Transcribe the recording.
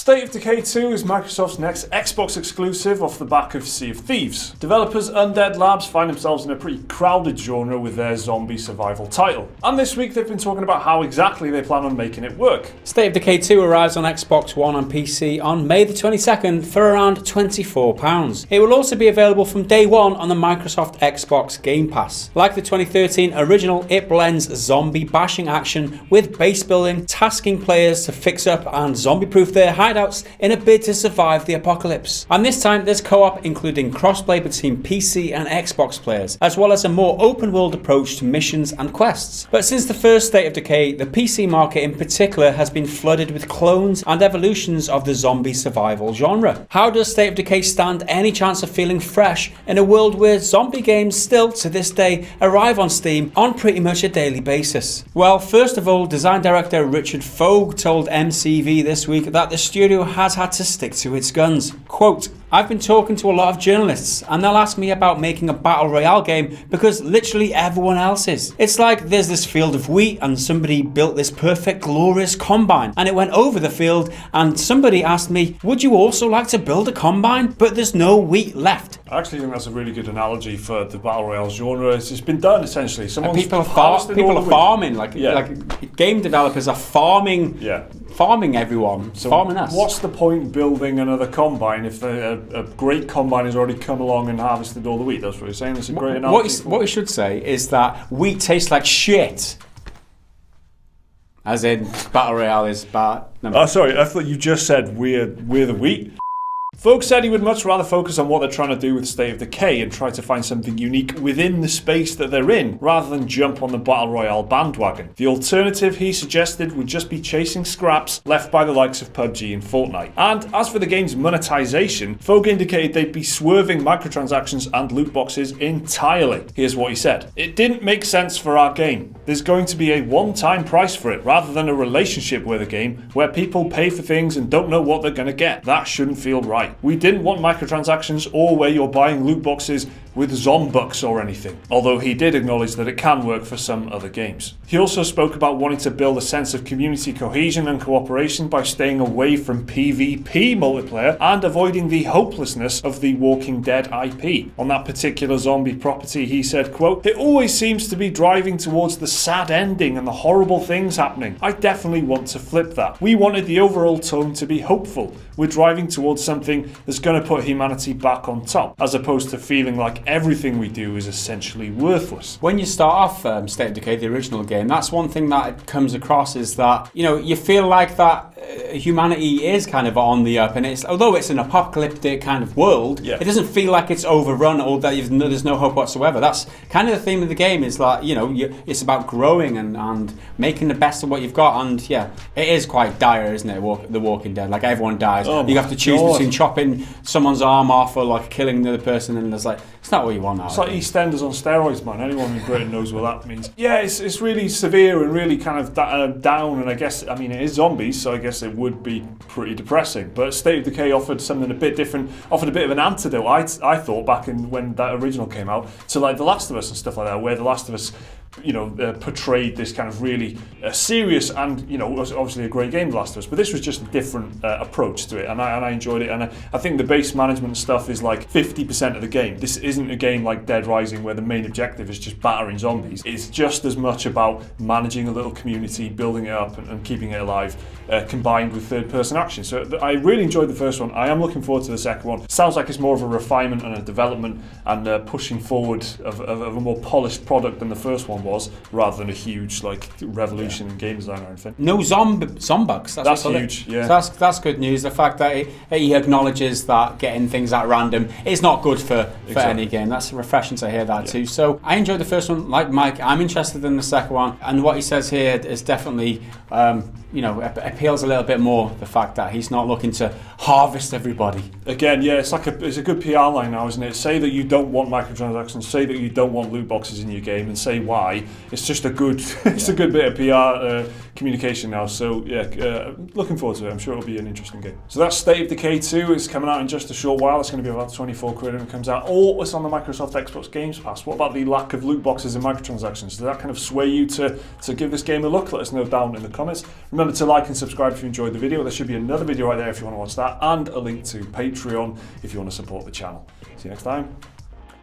State of Decay 2 is Microsoft's next Xbox exclusive off the back of Sea of Thieves. Developers Undead Labs find themselves in a pretty crowded genre with their zombie survival title. And this week they've been talking about how exactly they plan on making it work. State of Decay 2 arrives on Xbox One and PC on May the 22nd for around £24. It will also be available from day one on the Microsoft Xbox Game Pass. Like the 2013 original, it blends zombie bashing action with base building, tasking players to fix up and zombie-proof their hideouts in a bid to survive the apocalypse. And this time there's co-op including crossplay between PC and Xbox players, as well as a more open world approach to missions and quests. But since the first State of Decay, the PC market in particular has been flooded with clones and evolutions of the zombie survival genre. How does State of Decay stand any chance of feeling fresh in a world where zombie games still to this day arrive on Steam on pretty much a daily basis? Well, first of all, design director Richard Fogg told MCV this week that the studio has had to stick to its guns. Quote, "I've been talking to a lot of journalists and they'll ask me about making a Battle Royale game because literally everyone else is. It's like there's this field of wheat and somebody built this perfect glorious combine and it went over the field and somebody asked me, would you also like to build a combine? But there's no wheat left." I actually think that's a really good analogy for the Battle Royale genre. It's been done essentially. People are farming, like game developers are farming. Yeah. Farming everyone, so farming us. What's the point building another combine if a great combine has already come along and harvested all the wheat? That's what you're saying. It's a great analogy. What you should say is that wheat tastes like shit. As in, Battle Royale is bad. No. Oh, sorry, I thought you just said we're the wheat. Folks said he would much rather focus on what they're trying to do with State of Decay and try to find something unique within the space that they're in, rather than jump on the Battle Royale bandwagon. The alternative, he suggested, would just be chasing scraps left by the likes of PUBG and Fortnite. And as for the game's monetization, Fogg indicated they'd be swerving microtransactions and loot boxes entirely. Here's what he said. "It didn't make sense for our game. There's going to be a one-time price for it, rather than a relationship with a game where people pay for things and don't know what they're going to get. That shouldn't feel right. We didn't want microtransactions or where you're buying loot boxes with zombucks or anything," although he did acknowledge that it can work for some other games. He also spoke about wanting to build a sense of community cohesion and cooperation by staying away from PvP multiplayer and avoiding the hopelessness of the Walking Dead IP. On that particular zombie property, he said, quote, "It always seems to be driving towards the sad ending and the horrible things happening. I definitely want to flip that. We wanted the overall tone to be hopeful. We're driving towards something that's going to put humanity back on top, as opposed to feeling like everything we do is essentially worthless." When you start off State of Decay, the original game, that's one thing that comes across is that, you feel like that humanity is kind of on the up, and although it's an apocalyptic kind of world, it doesn't feel like it's overrun or that there's no hope whatsoever. That's kind of the theme of the game, is that, it's about growing and making the best of what you've got, and it is quite dire, isn't it, The Walking Dead? Like, everyone dies. You have to choose between chopping someone's arm off or like killing the other person, and there's it's not what you want now. It's like EastEnders on steroids, man. Anyone in Britain knows what that means. Yeah, it's really severe and really kind of down, and I guess, it is zombies, so I guess it would be pretty depressing. But State of Decay offered something a bit different, offered a bit of an antidote, I thought, back when that original came out, to like The Last of Us and stuff like that, where The Last of Us portrayed this kind of really serious and obviously a great game, The Last of Us, but this was just a different approach to it, and I enjoyed it. And I think the base management stuff is like 50% of the game. This isn't a game like Dead Rising where the main objective is just battering zombies. It's just as much about managing a little community, building it up and keeping it alive, combined with third-person action. So I really enjoyed the first one. I am looking forward to the second one. Sounds like it's more of a refinement and a development and pushing forward of a more polished product than the first one was, rather than a huge revolution in game design or anything. No zombucks. That's huge. Yeah, so that's good news. The fact that he acknowledges that getting things at random is not good for any game. That's refreshing to hear that too. So I enjoyed the first one. Like Mike, I'm interested in the second one, and what he says here is definitely appeals a little bit more. The fact that he's not looking to harvest everybody. Again, it's a good PR line now, isn't it? Say that you don't want microtransactions, say that you don't want loot boxes in your game, and say why. It's just a good a good bit of PR communication now. So yeah, looking forward to it. I'm sure it'll be an interesting game. So that's State of Decay 2. It's coming out in just a short while. It's going to be about 24 quid when it comes out. Or it's on the Microsoft Xbox Games Pass. What about the lack of loot boxes and microtransactions? Does that kind of sway you to give this game a look? Let us know down in the comments. Remember to like and subscribe if you enjoyed the video. There should be another video right there if you want to watch that, and a link to Patreon if you want to support the channel. See you next time.